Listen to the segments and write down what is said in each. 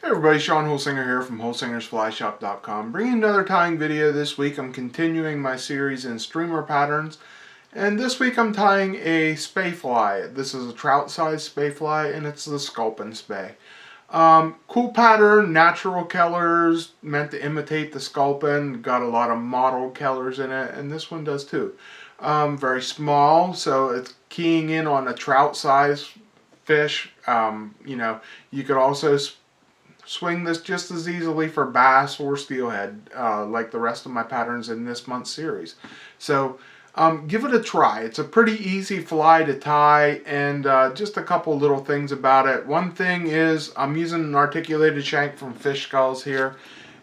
Hey everybody, Sean Holsinger here from HolsingersFlyShop.com, bringing another tying video. This week I'm continuing my series in streamer patterns, and this week I'm tying a Spey fly. This is a trout size Spey fly, and it's the Sculpin Spey. Cool pattern, natural colors, meant to imitate the Sculpin, got a lot of modeled colors in it, and this one does too. Very small, so it's keying in on a trout size fish. You could also swing this just as easily for bass or steelhead, like the rest of my patterns in this month's series. So give it a try. It's a pretty easy fly to tie, and just a couple little things about it. One thing is I'm using an articulated shank from Fish Skulls here.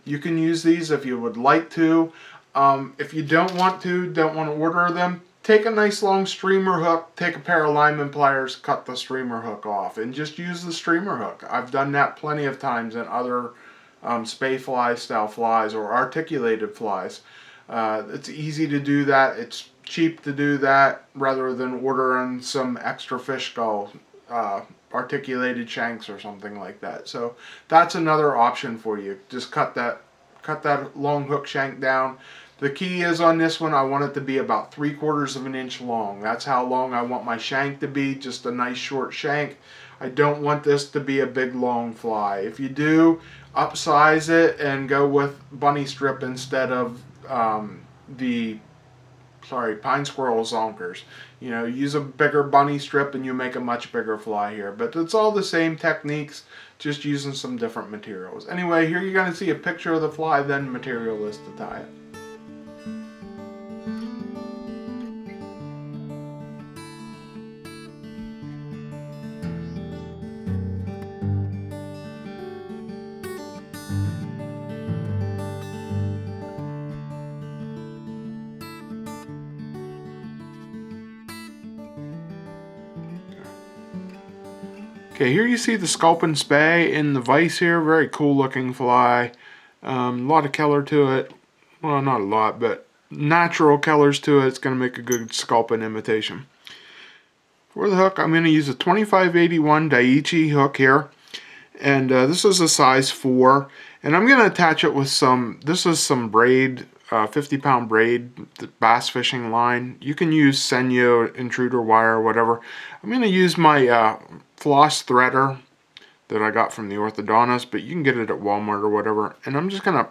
You can use these if you would like to. If you don't want to order them, take a nice long streamer hook, take a pair of lineman pliers, cut the streamer hook off, and just use the streamer hook. I've done that plenty of times in other Spey fly style flies or articulated flies. It's easy to do that. It's cheap to do that rather than ordering some extra Fish Skull articulated shanks or something like that. So that's another option for you. Just cut that long hook shank down. The key is on this one, I want it to be about 3/4 of an inch long. That's how long I want my shank to be, just a nice short shank. I don't want this to be a big long fly. If you do, upsize it and go with bunny strip instead of pine squirrel zonkers. You know, use a bigger bunny strip and you make a much bigger fly here. But it's all the same techniques, just using some different materials. Anyway, here you're going to see a picture of the fly, then material list to tie it. Okay, here you see the Sculpin Spey in the vise here. Very cool looking fly. A lot of color to it. Well, not a lot, but natural colors to it. It's going to make a good Sculpin imitation. For the hook, I'm going to use a 2581 Daiichi hook here. And this is a size 4. And I'm going to attach it with this is some braid, 50-pound braid bass fishing line. You can use Senyo, intruder wire, whatever. I'm going to use my floss threader that I got from the orthodontist, but you can get it at Walmart or whatever. And I'm just going to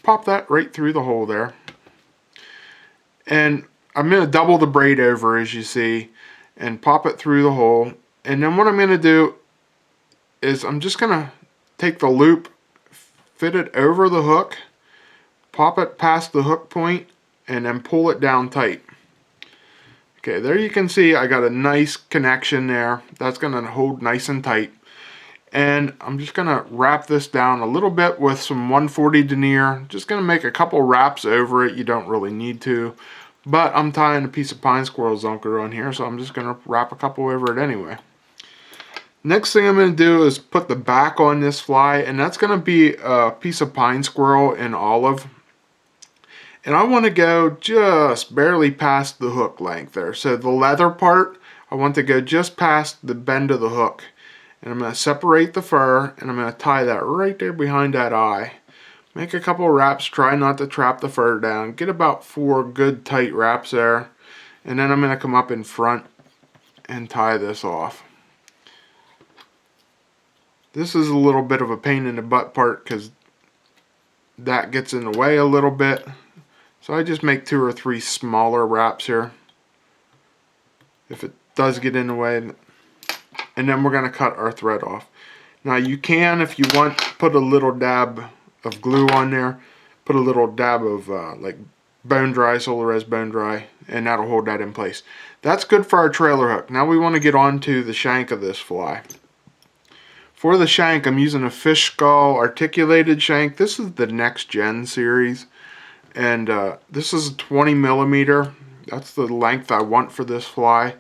pop that right through the hole there. And I'm going to double the braid over, as you see, and pop it through the hole. And then what I'm going to do is I'm just going to take the loop, fit it over the hook, pop it past the hook point, and then pull it down tight. Okay, there you can see I got a nice connection there. That's going to hold nice and tight. And I'm just going to wrap this down a little bit with some 140 denier. Just going to make a couple wraps over it. You don't really need to. But I'm tying a piece of pine squirrel zonker on here, so I'm just going to wrap a couple over it anyway. Next thing I'm going to do is put the back on this fly, and that's going to be a piece of pine squirrel in olive. And I want to go just barely past the hook length there. So the leather part, I want to go just past the bend of the hook. And I'm going to separate the fur, and I'm going to tie that right there behind that eye. Make a couple wraps, try not to trap the fur down. Get about 4 good tight wraps there. And then I'm going to come up in front and tie this off. This is a little bit of a pain in the butt part because that gets in the way a little bit. So I just make 2 or 3 smaller wraps here, if it does get in the way. And then we're going to cut our thread off. Now you can, if you want, put a little dab of glue on there. Put a little dab of like Bone Dry, Solarez Bone Dry, and that'll hold that in place. That's good for our trailer hook. Now we want to get on to the shank of this fly. For the shank, I'm using a Fish Skull articulated shank. This is the Next Gen series. And this is a 20 millimeter. That's the length I want for this fly.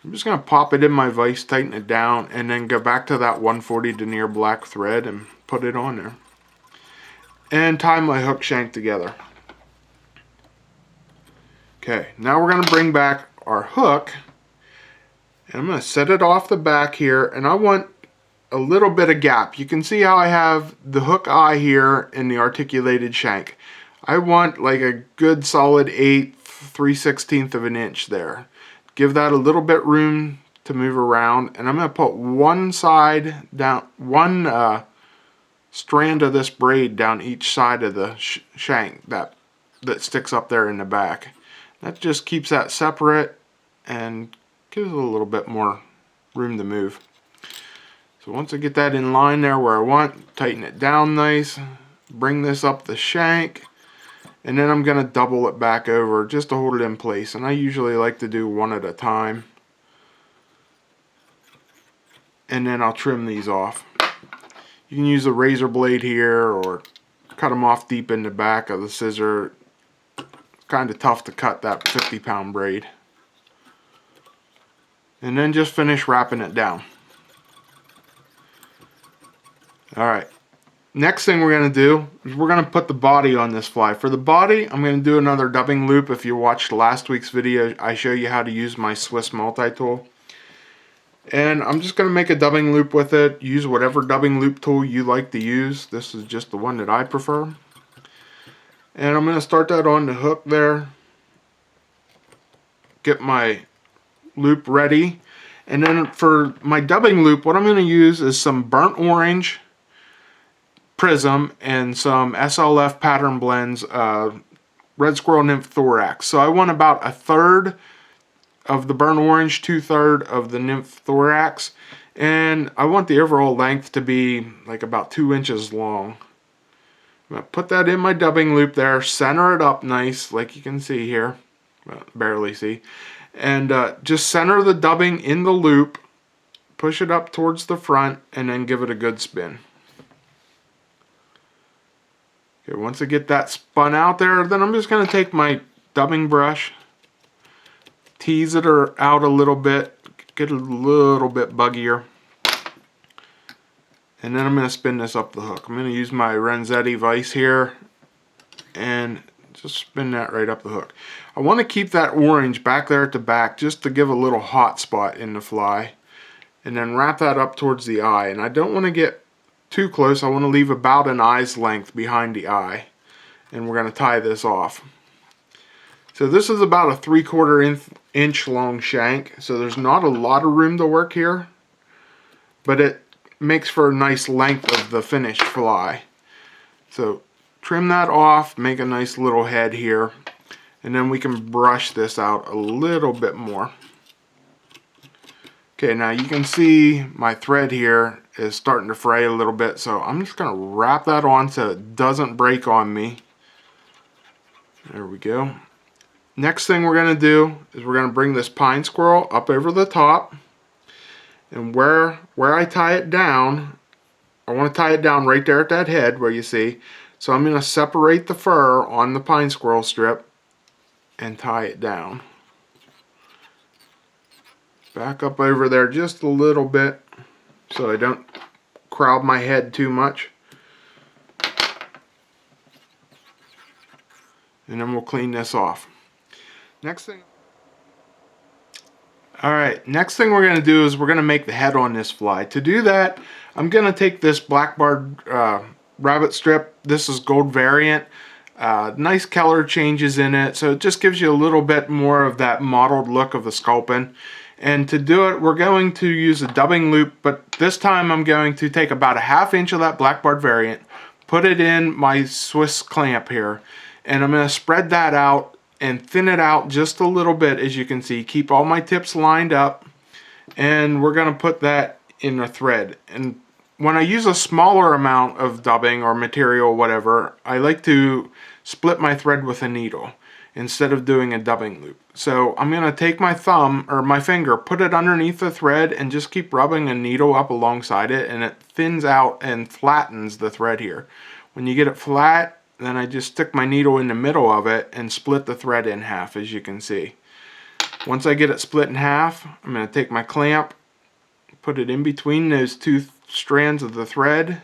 I'm just going to pop it in my vise, tighten it down, and then go back to that 140 denier black thread and put it on there. And tie my hook shank together. Okay, now we're going to bring back our hook. And I'm going to set it off the back here, and I want a little bit of gap. You can see how I have the hook eye here in the articulated shank. I want like a good solid 1/8, 3/16 of an inch there. Give that a little bit room to move around, and I'm going to put one side down, one strand of this braid down each side of the shank that sticks up there in the back. That just keeps that separate and gives it a little bit more room to move. So once I get that in line there where I want, tighten it down nice, bring this up the shank, and then I'm going to double it back over just to hold it in place. And I usually like to do one at a time. And then I'll trim these off. You can use a razor blade here or cut them off deep in the back of the scissor. It's kind of tough to cut that 50-pound braid. And then just finish wrapping it down. Alright, next thing we're going to do is we're going to put the body on this fly. For the body, I'm going to do another dubbing loop. If you watched last week's video, I show you how to use my Swiss multi-tool. And I'm just going to make a dubbing loop with it. Use whatever dubbing loop tool you like to use. This is just the one that I prefer. And I'm going to start that on the hook there. Get my loop ready. And then for my dubbing loop, what I'm going to use is some burnt orange Prism and some SLF pattern blends, Red Squirrel, Nymph, Thorax. So I want about 1/3 of the burnt orange, 2/3 of the Nymph Thorax, and I want the overall length to be like about 2 inches long. I'm going to put that in my dubbing loop there, center it up nice like you can see here, well, barely see, and just center the dubbing in the loop, push it up towards the front, and then give it a good spin. Okay, once I get that spun out there, then I'm just going to take my dubbing brush, tease it out a little bit, get it a little bit buggier, and then I'm going to spin this up the hook. I'm going to use my Renzetti vise here and just spin that right up the hook. I want to keep that orange back there at the back just to give a little hot spot in the fly, and then wrap that up towards the eye. And I don't want to get too close. I want to leave about an eye's length behind the eye, and we're going to tie this off. So this is about a 3/4 inch long shank, so there's not a lot of room to work here, but it makes for a nice length of the finished fly. So trim that off, make a nice little head here, and then we can brush this out a little bit more. Okay, now you can see my thread here is starting to fray a little bit, so I'm just going to wrap that on so it doesn't break on me. There we go. Next thing we're going to do is we're going to bring this pine squirrel up over the top, and where I tie it down, I want to tie it down right there at that head where you see. So I'm going to separate the fur on the pine squirrel strip and tie it down. Back up over there just a little bit so I don't crowd my head too much. And then we'll clean this off. Next thing we're going to do is we're going to make the head on this fly. To do that, I'm going to take this black barred rabbit strip. This is gold variant. Nice color changes in it, so it just gives you a little bit more of that mottled look of the Sculpin. And to do it, we're going to use a dubbing loop, but this time I'm going to take about a 1/2 inch of that black barred variant, put it in my Swiss clamp here, and I'm going to spread that out and thin it out just a little bit, as you can see. Keep all my tips lined up, and we're going to put that in a thread. And when I use a smaller amount of dubbing or material, whatever, I like to split my thread with a needle instead of doing a dubbing loop. So I'm going to take my thumb or my finger, put it underneath the thread, and just keep rubbing a needle up alongside it, and it thins out and flattens the thread here. When you get it flat, then I just stick my needle in the middle of it and split the thread in half, as you can see. Once I get it split in half, I'm going to take my clamp, put it in between those two strands of the thread,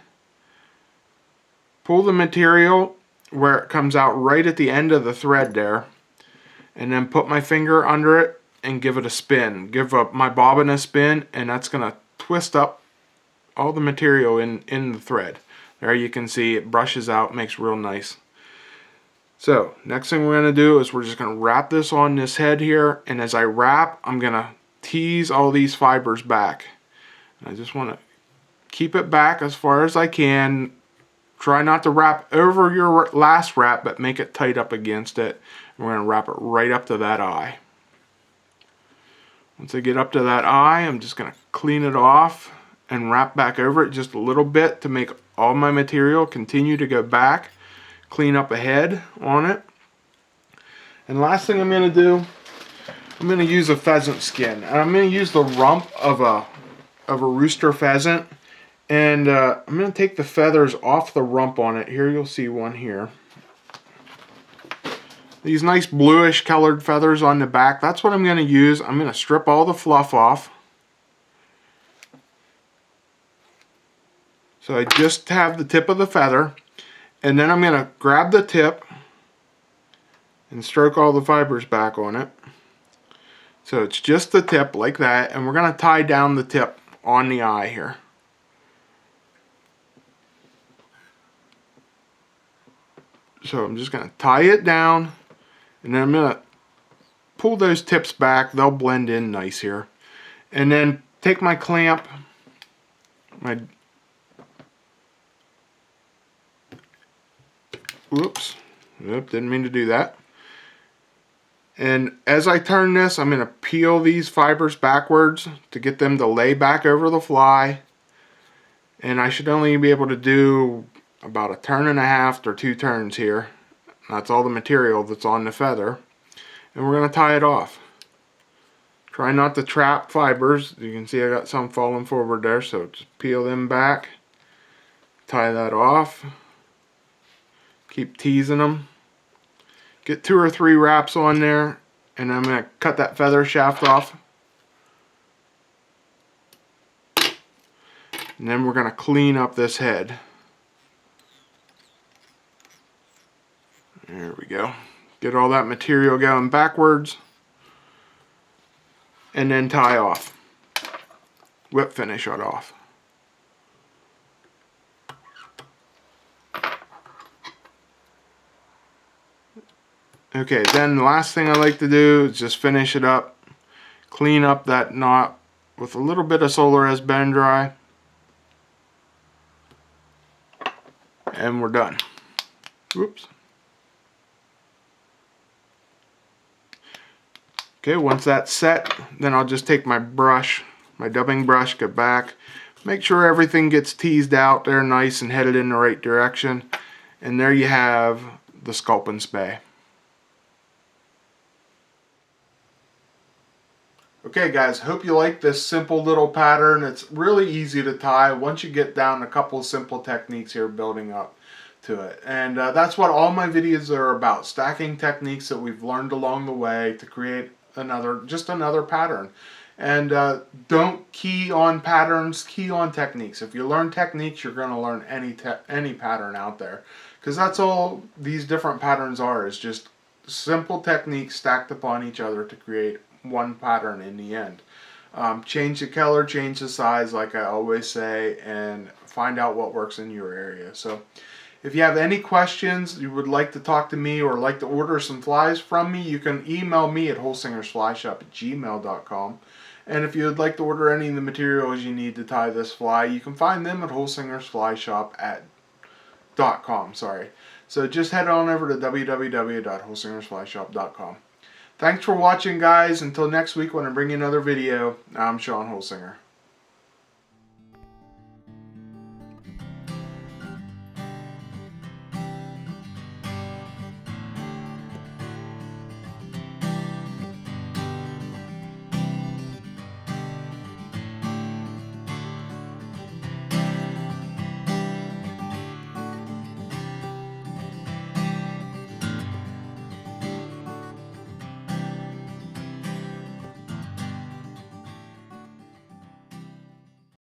pull the material where it comes out right at the end of the thread there, and then put my finger under it and give it a spin. Give my bobbin a spin, and that's going to twist up all the material in the thread. There you can see it brushes out, makes real nice. So next thing we're going to do is we're just going to wrap this on this head here, and as I wrap, I'm going to tease all these fibers back. And I just want to keep it back as far as I can. Try not to wrap over your last wrap, but make it tight up against it. And we're going to wrap it right up to that eye. Once I get up to that eye, I'm just going to clean it off and wrap back over it just a little bit to make all my material continue to go back. Clean up ahead on it. And last thing I'm going to do, I'm going to use a pheasant skin. And I'm going to use the rump of a rooster pheasant. And I'm going to take the feathers off the rump on it. Here you'll see one here. These nice bluish colored feathers on the back. That's what I'm going to use. I'm going to strip all the fluff off. So I just have the tip of the feather. And then I'm going to grab the tip and stroke all the fibers back on it. So it's just the tip like that. And we're going to tie down the tip on the eye here. So I'm just going to tie it down. And then I'm going to pull those tips back. They'll blend in nice here. And then take my clamp, Whoops, didn't mean to do that. And as I turn this, I'm going to peel these fibers backwards to get them to lay back over the fly. And I should only be able to do about a turn and a half or 2 turns here. That's all the material that's on the feather. And we're going to tie it off. Try not to trap fibers. You can see I got some falling forward there, so just peel them back. Tie that off. Keep teasing them. Get 2 or 3 wraps on there, and I'm going to cut that feather shaft off. And then we're going to clean up this head. There we go. Get all that material going backwards. And then tie off. Whip finish it off. Okay, then the last thing I like to do is just finish it up. Clean up that knot with a little bit of Solarez Bone Dry. And we're done. Whoops. Okay, once that's set, then I'll just take my brush, my dubbing brush, go back, make sure everything gets teased out there nice and headed in the right direction. And there you have the Sculpin Spey. Okay guys, hope you like this simple little pattern. It's really easy to tie once you get down a couple simple techniques here building up to it. And that's what all my videos are about, stacking techniques that we've learned along the way to create just another pattern. And don't key on patterns, key on techniques. If you learn techniques, you're going to learn any pattern out there. Because that's all these different patterns are, is just simple techniques stacked upon each other to create one pattern in the end. Change the color, change the size like I always say, and find out what works in your area. So if you have any questions, you would like to talk to me or like to order some flies from me, you can email me at holsingersflyshop@gmail.com. And if you would like to order any of the materials you need to tie this fly, you can find them at holsingersflyshop.com. So just head on over to www.holsingersflyshop.com. Thanks for watching, guys. Until next week when I bring you another video, I'm Sean Holsinger.